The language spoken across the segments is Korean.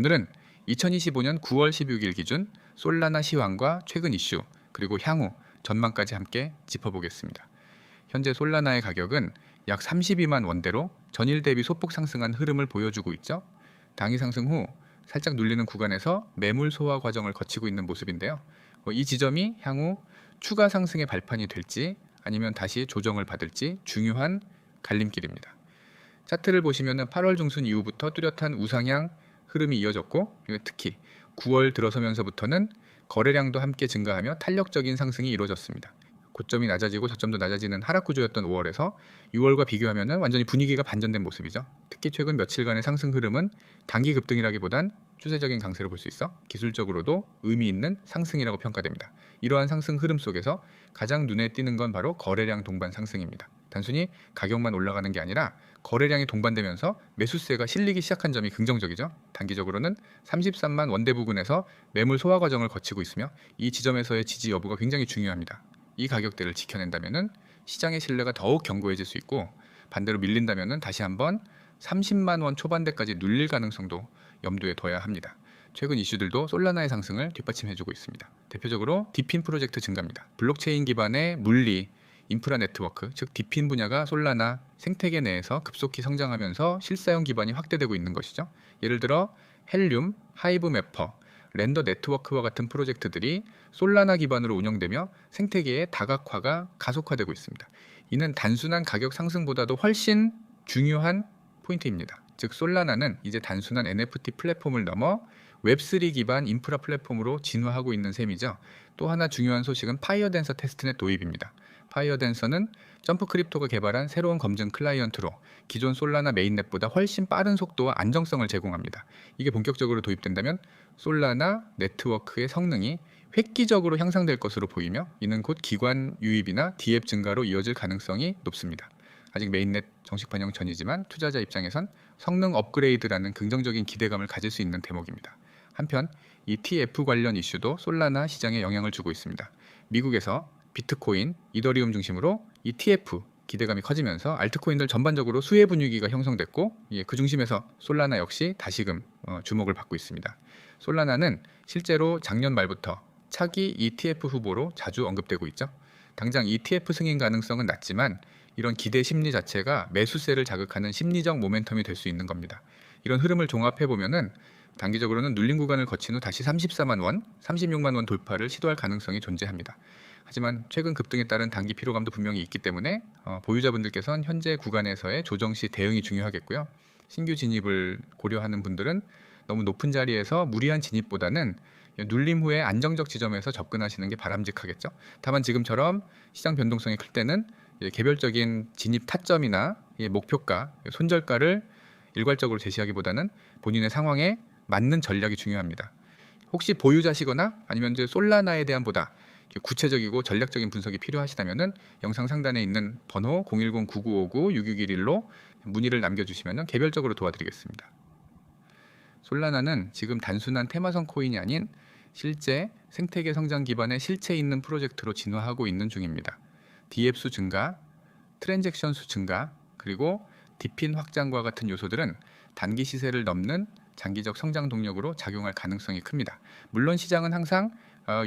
오늘은 2025년 9월 16일 기준 솔라나 시황과 최근 이슈 그리고 향후 전망까지 함께 짚어보겠습니다. 현재 솔라나의 가격은 약 32만 원대로 전일 대비 소폭 상승한 흐름을 보여주고 있죠. 당일 상승 후 살짝 눌리는 구간에서 매물 소화 과정을 거치고 있는 모습인데요. 이 지점이 향후 추가 상승의 발판이 될지 아니면 다시 조정을 받을지 중요한 갈림길입니다. 차트를 보시면 8월 중순 이후부터 뚜렷한 우상향 흐름이 이어졌고, 특히 9월 들어서면서부터는 거래량도 함께 증가하며 탄력적인 상승이 이루어졌습니다. 고점이 낮아지고 저점도 낮아지는 하락 구조였던 5월에서 6월과 비교하면 완전히 분위기가 반전된 모습이죠. 특히 최근 며칠간의 상승 흐름은 단기 급등이라기보단 추세적인 강세로 볼 수 있어 기술적으로도 의미 있는 상승이라고 평가됩니다. 이러한 상승 흐름 속에서 가장 눈에 띄는 건 바로 거래량 동반 상승입니다. 단순히 가격만 올라가는 게 아니라 거래량이 동반되면서 매수세가 실리기 시작한 점이 긍정적이죠. 단기적으로는 33만 원대 부근에서 매물 소화 과정을 거치고 있으며 이 지점에서의 지지 여부가 굉장히 중요합니다. 이 가격대를 지켜낸다면 시장의 신뢰가 더욱 견고해질 수 있고, 반대로 밀린다면 다시 한번 30만 원 초반대까지 눌릴 가능성도 염두에 둬야 합니다. 최근 이슈들도 솔라나의 상승을 뒷받침해주고 있습니다. 대표적으로 디핀 프로젝트 증가입니다. 블록체인 기반의 물리, 인프라 네트워크, 즉 디핀 분야가 솔라나 생태계 내에서 급속히 성장하면서 실사용 기반이 확대되고 있는 것이죠. 예를 들어 헬륨, 하이브 매퍼, 렌더 네트워크와 같은 프로젝트들이 솔라나 기반으로 운영되며 생태계의 다각화가 가속화되고 있습니다. 이는 단순한 가격 상승보다도 훨씬 중요한 포인트입니다. 즉 솔라나는 이제 단순한 NFT 플랫폼을 넘어 웹3 기반 인프라 플랫폼으로 진화하고 있는 셈이죠. 또 하나 중요한 소식은 파이어댄서 테스트넷 도입입니다. 파이어댄서는 점프 크립토가 개발한 새로운 검증 클라이언트로 기존 솔라나 메인넷보다 훨씬 빠른 속도와 안정성을 제공합니다. 이게 본격적으로 도입된다면 솔라나 네트워크의 성능이 획기적으로 향상될 것으로 보이며, 이는 곧 기관 유입이나 디앱 증가로 이어질 가능성이 높습니다. 아직 메인넷 정식 반영 전이지만 투자자 입장에선 성능 업그레이드라는 긍정적인 기대감을 가질 수 있는 대목입니다. 한편 ETF 관련 이슈도 솔라나 시장에 영향을 주고 있습니다. 미국에서 비트코인, 이더리움 중심으로 ETF 기대감이 커지면서 알트코인들 전반적으로 수혜 분위기가 형성됐고, 그 중심에서 솔라나 역시 다시금 주목을 받고 있습니다. 솔라나는 실제로 작년 말부터 차기 ETF 후보로 자주 언급되고 있죠. 당장 ETF 승인 가능성은 낮지만 이런 기대 심리 자체가 매수세를 자극하는 심리적 모멘텀이 될 수 있는 겁니다. 이런 흐름을 종합해 보면은 단기적으로는 눌린 구간을 거친 후 다시 34만 원, 36만 원 돌파를 시도할 가능성이 존재합니다. 하지만 최근 급등에 따른 단기 피로감도 분명히 있기 때문에 보유자분들께서는 현재 구간에서의 조정 시 대응이 중요하겠고요. 신규 진입을 고려하는 분들은 너무 높은 자리에서 무리한 진입보다는 눌림 후에 안정적 지점에서 접근하시는 게 바람직하겠죠. 다만 지금처럼 시장 변동성이 클 때는 개별적인 진입 타점이나 목표가, 손절가를 일괄적으로 제시하기보다는 본인의 상황에 맞는 전략이 중요합니다. 혹시 보유자시거나 아니면 이제 솔라나에 대한 보다 구체적이고 전략적인 분석이 필요하시다면 영상 상단에 있는 번호 010-9959-6611로 문의를 남겨주시면 개별적으로 도와드리겠습니다. 솔라나는 지금 단순한 테마성 코인이 아닌 실제 생태계 성장 기반의 실체 있는 프로젝트로 진화하고 있는 중입니다. 디앱 수 증가, 트랜잭션 수 증가, 그리고 디핀 확장과 같은 요소들은 단기 시세를 넘는 장기적 성장 동력으로 작용할 가능성이 큽니다. 물론 시장은 항상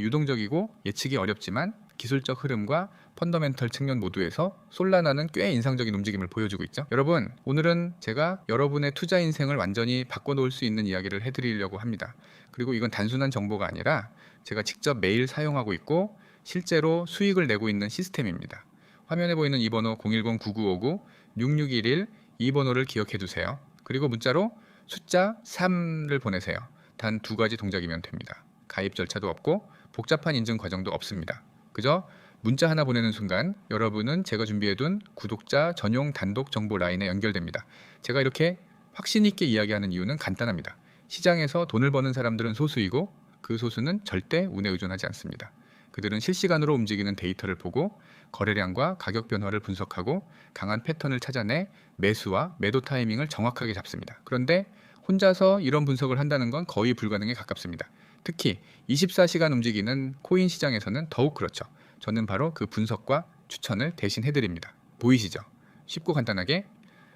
유동적이고 예측이 어렵지만 기술적 흐름과 펀더멘털 측면 모두에서 솔라나는 꽤 인상적인 움직임을 보여주고 있죠. 여러분, 오늘은 제가 여러분의 투자 인생을 완전히 바꿔놓을 수 있는 이야기를 해드리려고 합니다. 그리고 이건 단순한 정보가 아니라 제가 직접 매일 사용하고 있고 실제로 수익을 내고 있는 시스템입니다. 화면에 보이는 이 번호 010-9959-6611 이 번호를 기억해 두세요. 그리고 문자로 숫자 3를 보내세요. 단 2가지 동작이면 됩니다. 가입 절차도 없고 복잡한 인증 과정도 없습니다. 그저 문자 하나 보내는 순간 여러분은 제가 준비해둔 구독자 전용 단독 정보 라인에 연결됩니다. 제가 이렇게 확신 있게 이야기하는 이유는 간단합니다. 시장에서 돈을 버는 사람들은 소수이고 그 소수는 절대 운에 의존하지 않습니다. 그들은 실시간으로 움직이는 데이터를 보고 거래량과 가격 변화를 분석하고 강한 패턴을 찾아내 매수와 매도 타이밍을 정확하게 잡습니다. 그런데 혼자서 이런 분석을 한다는 건 거의 불가능에 가깝습니다. 특히 24시간 움직이는 코인 시장에서는 더욱 그렇죠. 저는 바로 그 분석과 추천을 대신 해드립니다. 보이시죠? 쉽고 간단하게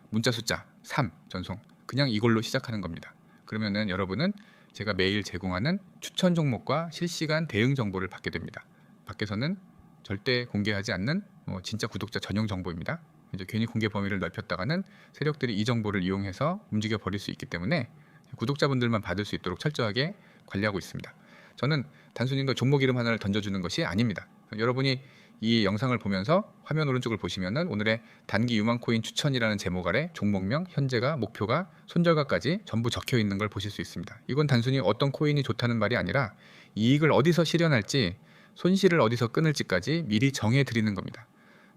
문자 숫자 3 전송, 그냥 이걸로 시작하는 겁니다. 그러면은 여러분은 제가 매일 제공하는 추천 종목과 실시간 대응 정보를 받게 됩니다. 밖에서는 절대 공개하지 않는 진짜 구독자 전용 정보입니다. 이제 괜히 공개 범위를 넓혔다가는 세력들이 이 정보를 이용해서 움직여 버릴 수 있기 때문에 구독자분들만 받을 수 있도록 철저하게 관리하고 있습니다. 저는 단순히 종목 이름 하나를 던져주는 것이 아닙니다. 여러분이 이 영상을 보면서 화면 오른쪽을 보시면은 오늘의 단기 유망 코인 추천이라는 제목 아래 종목명, 현재가, 목표가, 손절가까지 전부 적혀 있는 걸 보실 수 있습니다. 이건 단순히 어떤 코인이 좋다는 말이 아니라 이익을 어디서 실현할지, 손실을 어디서 끊을지까지 미리 정해 드리는 겁니다.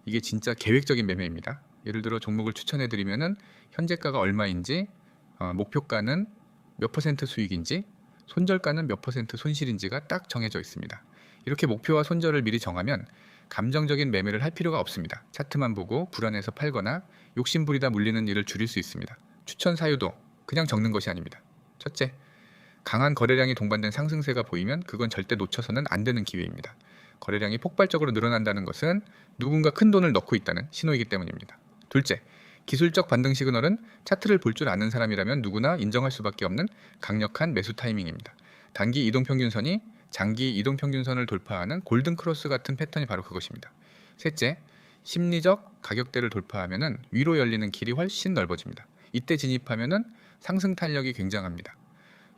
이게 진짜 계획적인 매매입니다. 예를 들어 종목을 추천해 드리면은 현재가가 얼마인지, 목표가는 몇 퍼센트 수익인지, 손절가는 몇 퍼센트 손실인지가 딱 정해져 있습니다. 이렇게 목표와 손절을 미리 정하면 감정적인 매매를 할 필요가 없습니다. 차트만 보고 불안해서 팔거나 욕심부리다 물리는 일을 줄일 수 있습니다. 추천 사유도 그냥 적는 것이 아닙니다. 첫째, 강한 거래량이 동반된 상승세가 보이면 그건 절대 놓쳐서는 안 되는 기회입니다. 거래량이 폭발적으로 늘어난다는 것은 누군가 큰 돈을 넣고 있다는 신호이기 때문입니다. 둘째, 기술적 반등 시그널은 차트를 볼 줄 아는 사람이라면 누구나 인정할 수밖에 없는 강력한 매수 타이밍입니다. 단기 이동평균선이 장기 이동평균선을 돌파하는 골든크로스 같은 패턴이 바로 그것입니다. 셋째, 심리적 가격대를 돌파하면 위로 열리는 길이 훨씬 넓어집니다. 이때 진입하면 상승 탄력이 굉장합니다.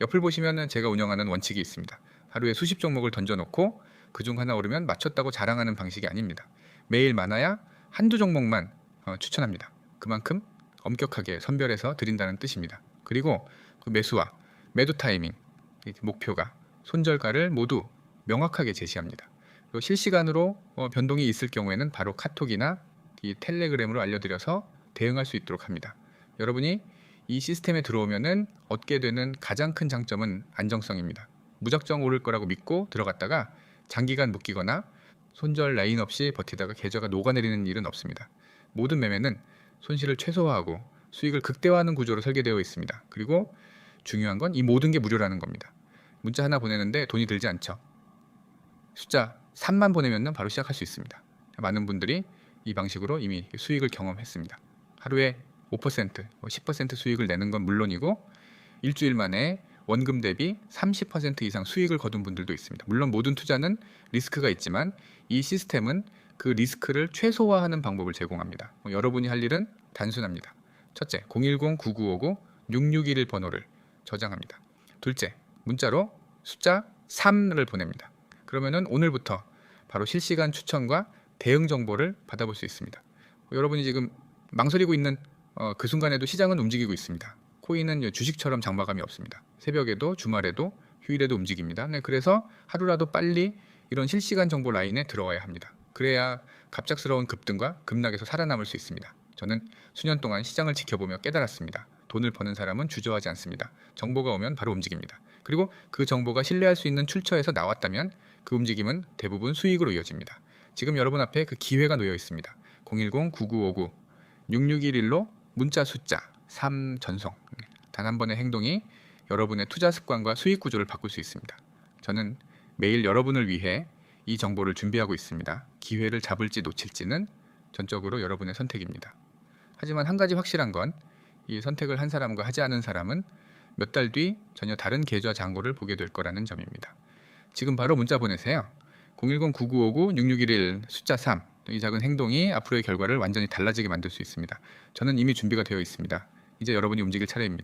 옆을 보시면 제가 운영하는 원칙이 있습니다. 하루에 수십 종목을 던져놓고 그중 하나 오르면 맞췄다고 자랑하는 방식이 아닙니다. 매일 많아야 한두 종목만 추천합니다. 그만큼 엄격하게 선별해서 드린다는 뜻입니다. 그리고 그 매수와 매도 타이밍, 목표가, 손절가를 모두 명확하게 제시합니다. 그리고 실시간으로 변동이 있을 경우에는 바로 카톡이나 이 텔레그램으로 알려드려서 대응할 수 있도록 합니다. 여러분이 이 시스템에 들어오면은 얻게 되는 가장 큰 장점은 안정성입니다. 무작정 오를 거라고 믿고 들어갔다가 장기간 묶이거나 손절 라인 없이 버티다가 계좌가 녹아내리는 일은 없습니다. 모든 매매는 손실을 최소화하고 수익을 극대화하는 구조로 설계되어 있습니다. 그리고 중요한 건 이 모든 게 무료라는 겁니다. 문자 하나 보내는데 돈이 들지 않죠. 숫자 3만 보내면 바로 시작할 수 있습니다. 많은 분들이 이 방식으로 이미 수익을 경험했습니다. 하루에 5%, 10% 수익을 내는 건 물론이고 일주일 만에 원금 대비 30% 이상 수익을 거둔 분들도 있습니다. 물론 모든 투자는 리스크가 있지만 이 시스템은 그 리스크를 최소화하는 방법을 제공합니다. 여러분이 할 일은 단순합니다. 첫째, 010-9959-6611 번호를 저장합니다. 둘째, 문자로 숫자 3을 보냅니다. 그러면은 오늘부터 바로 실시간 추천과 대응 정보를 받아볼 수 있습니다. 여러분이 지금 망설이고 있는 그 순간에도 시장은 움직이고 있습니다. 코인은 주식처럼 장마감이 없습니다. 새벽에도 주말에도 휴일에도 움직입니다. 네, 그래서 하루라도 빨리 이런 실시간 정보 라인에 들어와야 합니다. 그래야 갑작스러운 급등과 급락에서 살아남을 수 있습니다. 저는 수년 동안 시장을 지켜보며 깨달았습니다. 돈을 버는 사람은 주저하지 않습니다. 정보가 오면 바로 움직입니다. 그리고 그 정보가 신뢰할 수 있는 출처에서 나왔다면 그 움직임은 대부분 수익으로 이어집니다. 지금 여러분 앞에 그 기회가 놓여 있습니다. 010-9959-6611로 문자 숫자 3 전송. 단 한 번의 행동이 여러분의 투자 습관과 수익 구조를 바꿀 수 있습니다. 저는 매일 여러분을 위해 이 정보를 준비하고 있습니다. 기회를 잡을지 놓칠지는 전적으로 여러분의 선택입니다. 하지만 한 가지 확실한 건 이 선택을 한 사람과 하지 않은 사람은 몇 달 뒤 전혀 다른 계좌 잔고를 보게 될 거라는 점입니다. 지금 바로 문자 보내세요. 010-9959-6611 숫자 3. 이 작은 행동이 앞으로의 결과를 완전히 달라지게 만들 수 있습니다. 저는 이미 준비가 되어 있습니다. 이제 여러분이 움직일 차례입니다.